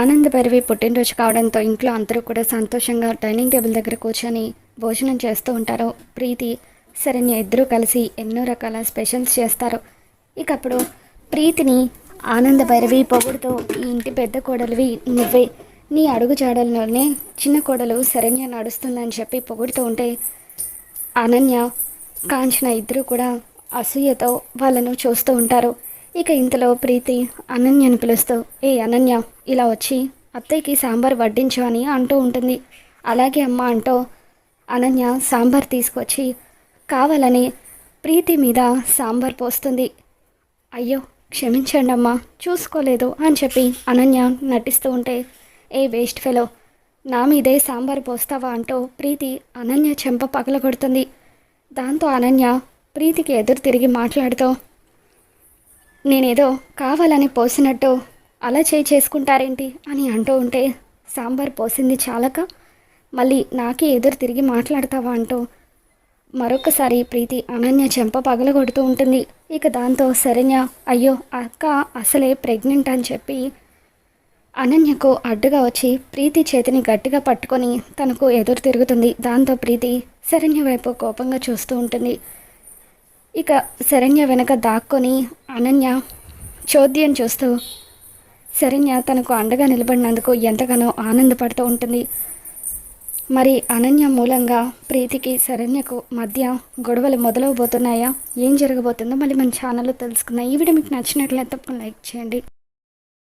ఆనంద్ భైరవి పుట్టినరోజు కావడంతో ఇంట్లో అందరూ కూడా సంతోషంగా డైనింగ్ టేబుల్ దగ్గర కూర్చొని భోజనం చేస్తూ ఉంటారు. ప్రీతి శరణ్య ఇద్దరూ కలిసి ఎన్నో రకాల స్పెషల్స్ చేస్తారు. ఇక అప్పుడు ప్రీతిని ఆనంద భైరవి పొగుడుతూ ఈ ఇంటి పెద్ద కోడలివి నువ్వే, నీ అడుగు జాడల్లోనే చిన్న కోడలు శరణ్య నడుస్తుందని చెప్పి పొగుడుతూ ఉంటే అనన్య కాంచన ఇద్దరు కూడా అసూయతో వాళ్ళను చూస్తూ ఉంటారు. ఇక ఇంతలో ప్రీతి అనన్యను పిలుస్తూ ఏ అనన్య ఇలా వచ్చి అత్తయ్యకి సాంబార్ వడ్డించు అని అంటూ ఉంటుంది. అలాగే అమ్మ అంటూ అనన్య సాంబార్ తీసుకొచ్చి కావాలని ప్రీతి మీద సాంబార్ పోస్తుంది. అయ్యో క్షమించండి అమ్మా, చూసుకోలేదు అని చెప్పి అనన్య నటిస్తూ ఉంటే ఏ వేస్ట్ ఫెలో, నా మీదే సాంబార్ పోస్తావా అంటూ ప్రీతి అనన్య చెంప పగలగొడుతుంది. దాంతో అనన్య ప్రీతికి ఎదురు తిరిగి మాట్లాడుతూ నేనేదో కావాలని పోసినట్టు అలా చేసుకుంటారేంటి అని అంటూ ఉంటే సాంబార్ పోసింది చాలక మళ్ళీ నాకే ఎదురు తిరిగి మాట్లాడతావా అంటూ మరొకసారి ప్రీతి అనన్య చెంప పగలగొడుతూ ఉంటుంది. ఇక దాంతో శరణ్య అయ్యో అక్క అసలే ప్రెగ్నెంట్ అని చెప్పి అనన్యకు అడ్డుగా వచ్చి ప్రీతి చేతిని గట్టిగా పట్టుకొని తనకు ఎదురు తిరుగుతుంది. దాంతో ప్రీతి శరణ్య వైపు కోపంగా చూస్తూ ఉంటుంది. ఇక శరణ్య వెనక దాక్కొని అనన్య చోద్యం చూస్తూ శరణ్య తనకు అండగా నిలబడినందుకు ఎంతగానో ఆనందపడుతూ ఉంటుంది. మరి అనన్య మూలంగా ప్రీతికి శరణ్యకు మధ్య గొడవలు మొదలవబోతున్నాయా? ఏం జరగబోతుందో మళ్ళీ మన ఛానల్లో తెలుసుకుందాం. ఈ వీడియో మీకు నచ్చినట్లయితే తప్పకుండా లైక్ చేయండి.